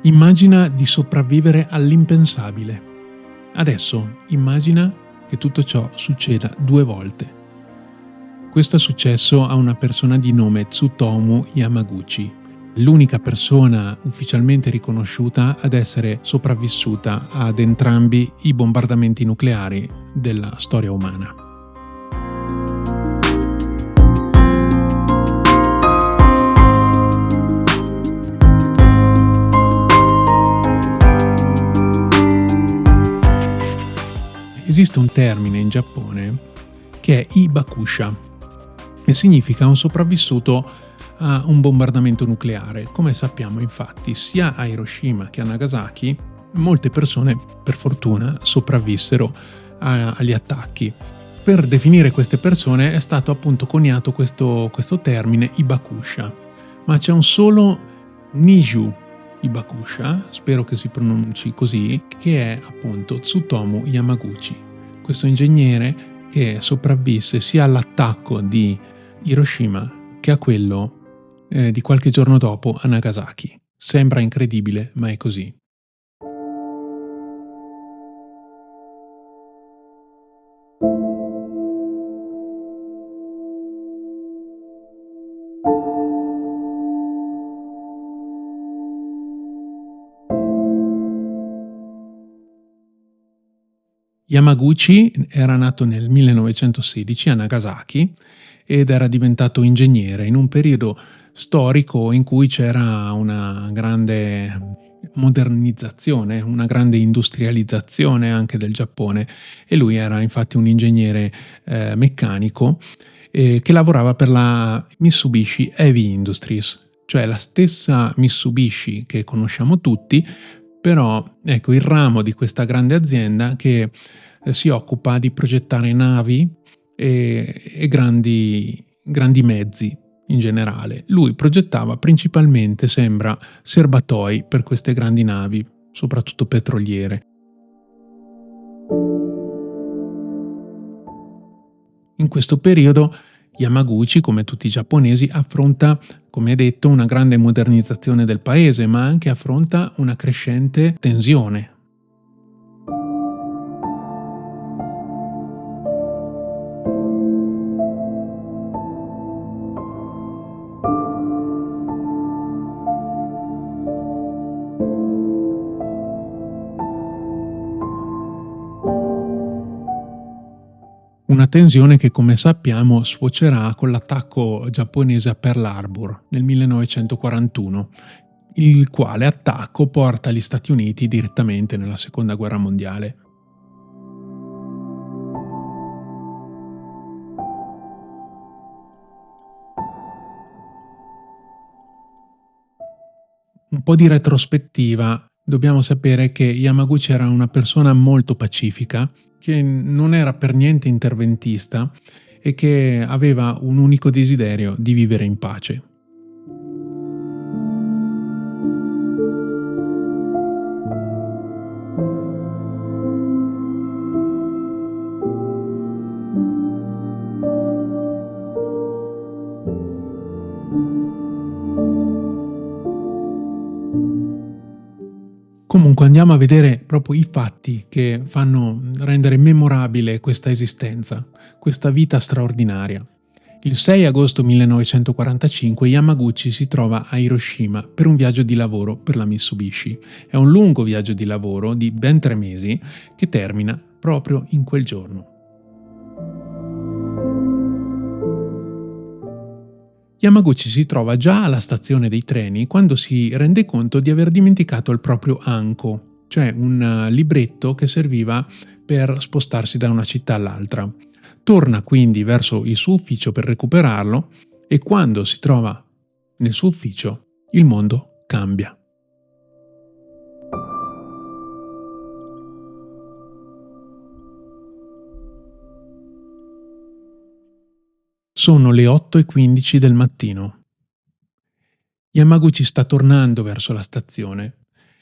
Immagina di sopravvivere all'impensabile. Adesso immagina che tutto ciò succeda 2 volte. Questo è successo a una persona di nome Tsutomu Yamaguchi, l'unica persona ufficialmente riconosciuta ad essere sopravvissuta ad entrambi i bombardamenti nucleari della storia umana. Esiste un termine in Giappone che è ibakusha e significa un sopravvissuto a un bombardamento nucleare. Come sappiamo, infatti, sia a Hiroshima che a Nagasaki molte persone, per fortuna, sopravvissero agli attacchi. Per definire queste persone è stato appunto coniato questo termine ibakusha, ma c'è un solo Niju Ibakusha, spero che si pronunci così, che è appunto Tsutomu Yamaguchi, questo ingegnere che sopravvisse sia all'attacco di Hiroshima che a quello di qualche giorno dopo a Nagasaki. Sembra incredibile, ma è così. Yamaguchi era nato nel 1916 a Nagasaki ed era diventato ingegnere in un periodo storico in cui c'era una grande modernizzazione, una grande industrializzazione anche del Giappone, e lui era infatti un ingegnere meccanico che lavorava per la Mitsubishi Heavy Industries, cioè la stessa Mitsubishi che conosciamo tutti, però ecco il ramo di questa grande azienda che si occupa di progettare navi e grandi mezzi in generale. Lui progettava principalmente, sembra, serbatoi per queste grandi navi, soprattutto petroliere. In questo periodo Yamaguchi, come tutti i giapponesi, affronta, come detto, una grande modernizzazione del paese, ma anche affronta una crescente tensione. Una tensione che, come sappiamo, sfocerà con l'attacco giapponese a Pearl Harbor nel 1941, il quale attacco porta gli Stati Uniti direttamente nella Seconda Guerra Mondiale. Un po' di retrospettiva. Dobbiamo sapere che Yamaguchi era una persona molto pacifica, che non era per niente interventista e che aveva un unico desiderio: di vivere in pace. Comunque andiamo a vedere proprio i fatti che fanno rendere memorabile questa esistenza, questa vita straordinaria. Il 6 agosto 1945 Yamaguchi si trova a Hiroshima per un viaggio di lavoro per la Mitsubishi. È un lungo viaggio di lavoro di ben 3 mesi che termina proprio in quel giorno. Yamaguchi si trova già alla stazione dei treni quando si rende conto di aver dimenticato il proprio anko, cioè un libretto che serviva per spostarsi da una città all'altra. Torna quindi verso il suo ufficio per recuperarlo e quando si trova nel suo ufficio il mondo cambia. Sono le 8:15 del mattino. Yamaguchi sta tornando verso la stazione.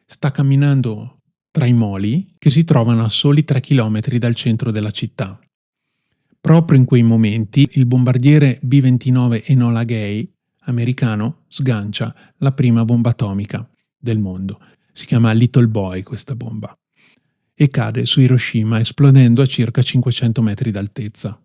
Sta camminando tra i moli che si trovano a soli 3 chilometri dal centro della città. Proprio in quei momenti il bombardiere B-29 Enola Gay americano sgancia la prima bomba atomica del mondo. Si chiama Little Boy questa bomba e cade su Hiroshima esplodendo a circa 500 metri d'altezza.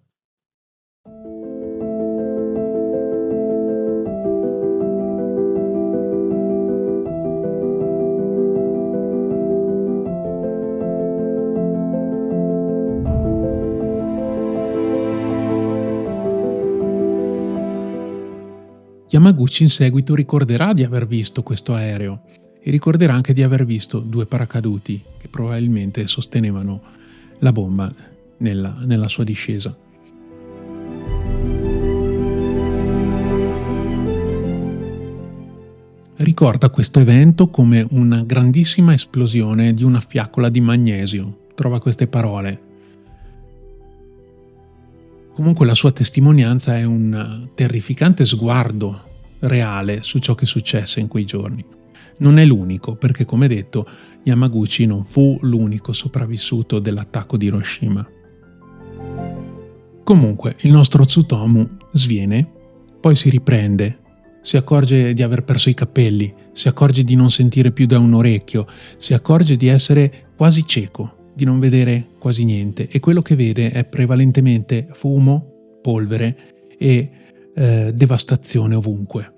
Yamaguchi in seguito ricorderà di aver visto questo aereo e ricorderà anche di aver visto 2 paracaduti che probabilmente sostenevano la bomba nella sua discesa. Ricorda questo evento come una grandissima esplosione di una fiaccola di magnesio. Trova queste parole. Comunque la sua testimonianza è un terrificante sguardo reale su ciò che successe in quei giorni. Non è l'unico, perché come detto, Yamaguchi non fu l'unico sopravvissuto dell'attacco di Hiroshima. Comunque, il nostro Tsutomu sviene, poi si riprende, si accorge di aver perso i capelli, si accorge di non sentire più da un orecchio, si accorge di essere quasi cieco, di non vedere quasi niente, e quello che vede è prevalentemente fumo, polvere e devastazione ovunque.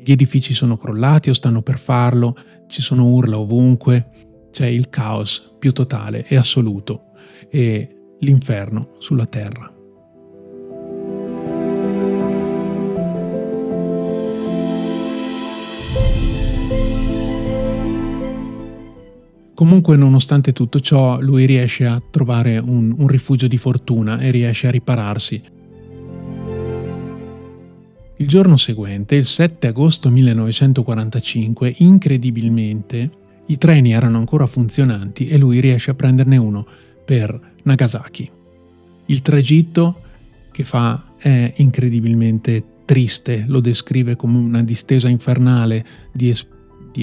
Gli edifici sono crollati o stanno per farlo, ci sono urla ovunque, c'è il caos più totale e assoluto e l'inferno sulla terra. Comunque, nonostante tutto ciò, lui riesce a trovare un rifugio di fortuna e riesce a ripararsi. Il giorno seguente, il 7 agosto 1945, incredibilmente, i treni erano ancora funzionanti e lui riesce a prenderne uno per Nagasaki. Il tragitto che fa è incredibilmente triste, lo descrive come una distesa infernale di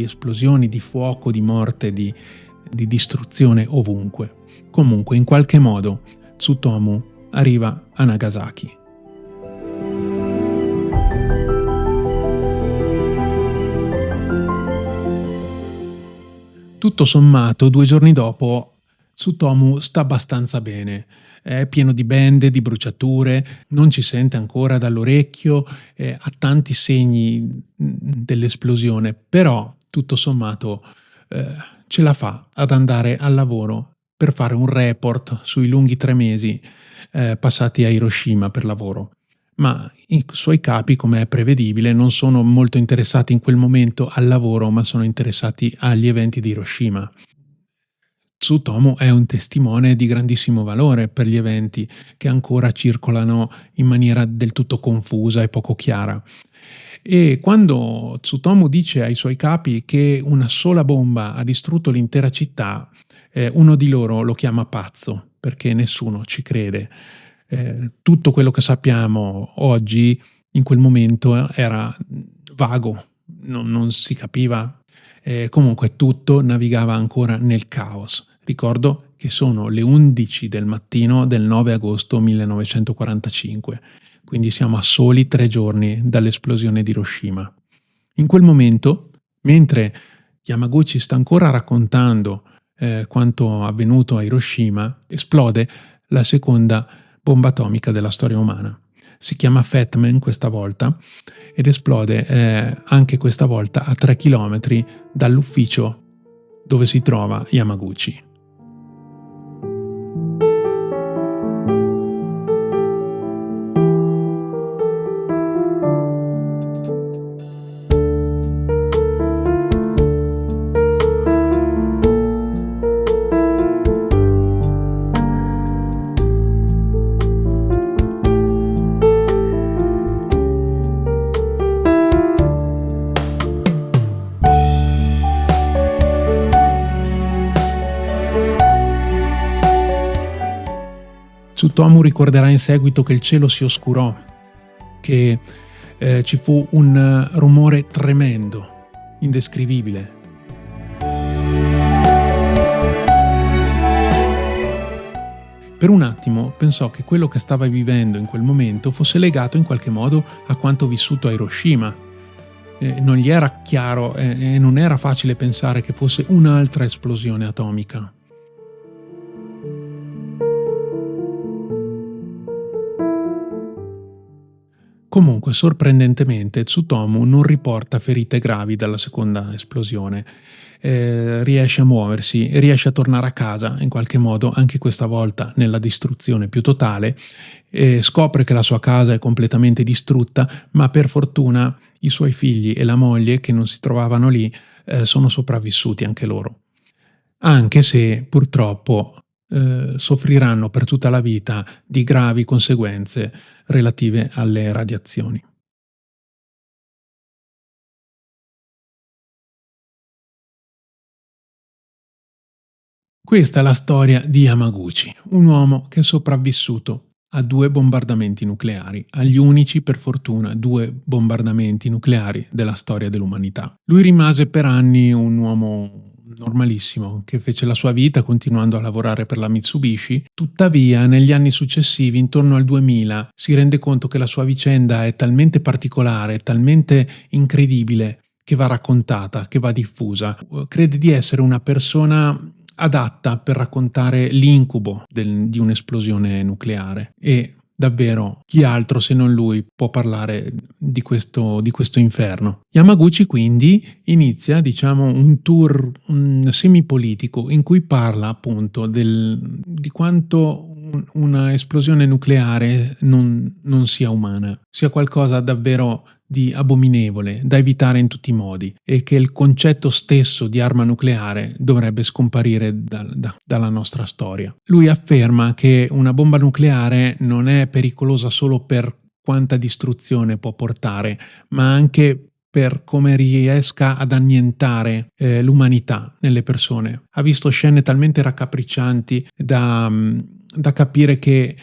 esplosioni, di fuoco, di morte, di distruzione ovunque. Comunque, in qualche modo, Tsutomu arriva a Nagasaki. Tutto sommato, 2 giorni dopo, Tsutomu sta abbastanza bene. È pieno di bende, di bruciature, non ci sente ancora dall'orecchio, ha tanti segni dell'esplosione, però tutto sommato ce la fa ad andare al lavoro per fare un report sui lunghi 3 mesi passati a Hiroshima per lavoro. Ma i suoi capi, come è prevedibile, non sono molto interessati in quel momento al lavoro, ma sono interessati agli eventi di Hiroshima. Tsutomu è un testimone di grandissimo valore per gli eventi che ancora circolano in maniera del tutto confusa e poco chiara. E quando Tsutomu dice ai suoi capi che una sola bomba ha distrutto l'intera città, uno di loro lo chiama pazzo, perché nessuno ci crede. Tutto quello che sappiamo oggi, in quel momento, era vago, non si capiva. Comunque tutto navigava ancora nel caos. Ricordo che sono le 11 del mattino del 9 agosto 1945, quindi siamo a soli 3 giorni dall'esplosione di Hiroshima. In quel momento, mentre Yamaguchi sta ancora raccontando quanto avvenuto a Hiroshima, esplode la seconda bomba atomica della storia umana. Si chiama Fat Man questa volta ed esplode anche questa volta a 3 chilometri dall'ufficio dove si trova Yamaguchi. Tsutomu ricorderà in seguito che il cielo si oscurò, che ci fu un rumore tremendo, indescrivibile. Per un attimo pensò che quello che stava vivendo in quel momento fosse legato in qualche modo a quanto vissuto a Hiroshima. non gli era chiaro e non era facile pensare che fosse un'altra esplosione atomica. Comunque, sorprendentemente, Tsutomu non riporta ferite gravi dalla seconda esplosione. Riesce a muoversi, riesce a tornare a casa in qualche modo, anche questa volta nella distruzione più totale. Scopre che la sua casa è completamente distrutta, ma per fortuna i suoi figli e la moglie che non si trovavano lì sono sopravvissuti anche loro. Anche se purtroppo soffriranno per tutta la vita di gravi conseguenze relative alle radiazioni. Questa è la storia di Yamaguchi, un uomo che è sopravvissuto a 2 bombardamenti nucleari, agli unici, per fortuna, 2 bombardamenti nucleari della storia dell'umanità. Lui rimase per anni un uomo normalissimo, che fece la sua vita continuando a lavorare per la Mitsubishi. Tuttavia, negli anni successivi, intorno al 2000, si rende conto che la sua vicenda è talmente particolare, talmente incredibile, che va raccontata, che va diffusa. Crede di essere una persona adatta per raccontare l'incubo di un'esplosione nucleare e davvero chi altro se non lui può parlare di questo inferno. Yamaguchi quindi inizia, diciamo, un tour semipolitico in cui parla appunto di quanto una esplosione nucleare non sia umana, sia qualcosa davvero di abominevole, da evitare in tutti i modi, e che il concetto stesso di arma nucleare dovrebbe scomparire dalla nostra storia. Lui afferma che una bomba nucleare non è pericolosa solo per quanta distruzione può portare, ma anche per come riesca ad annientare l'umanità nelle persone. Ha visto scene talmente raccapriccianti da capire che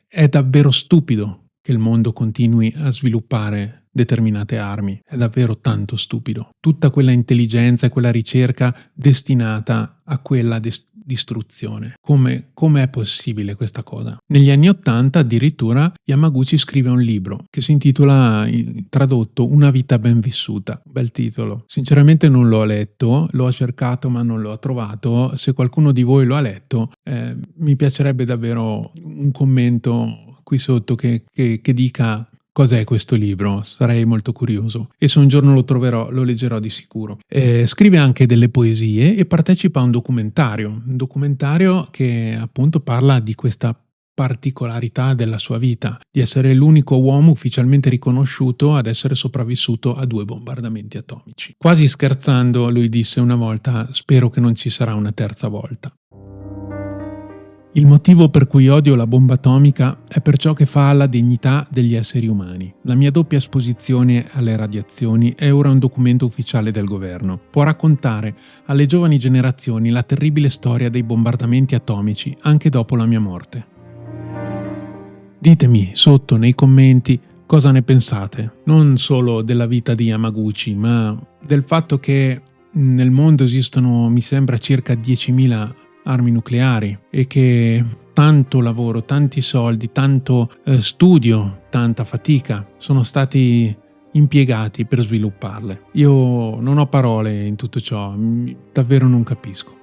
è davvero stupido che il mondo continui a sviluppare determinate armi. È davvero tanto stupido. Tutta quella intelligenza e quella ricerca destinata a quella distruzione. Come è possibile questa cosa? Negli anni '80 addirittura Yamaguchi scrive un libro che si intitola, tradotto, Una vita ben vissuta. Bel titolo. Sinceramente non l'ho letto, l'ho cercato ma non l'ho trovato. Se qualcuno di voi lo ha letto, mi piacerebbe davvero un commento qui sotto che dica cos'è questo libro. Sarei molto curioso e se un giorno lo troverò lo leggerò di sicuro. Scrive anche delle poesie e partecipa a un documentario che appunto parla di questa particolarità della sua vita, di essere l'unico uomo ufficialmente riconosciuto ad essere sopravvissuto a 2 bombardamenti atomici. Quasi scherzando, lui disse una volta: "Spero che non ci sarà una terza volta". Il motivo per cui odio la bomba atomica è per ciò che fa alla dignità degli esseri umani. La mia doppia esposizione alle radiazioni è ora un documento ufficiale del governo. Può raccontare alle giovani generazioni la terribile storia dei bombardamenti atomici anche dopo la mia morte. Ditemi sotto nei commenti cosa ne pensate, non solo della vita di Yamaguchi, ma del fatto che nel mondo esistono, mi sembra, circa 10.000 armi nucleari e che tanto lavoro, tanti soldi, tanto studio, tanta fatica sono stati impiegati per svilupparle. Io non ho parole in tutto ciò, davvero non capisco.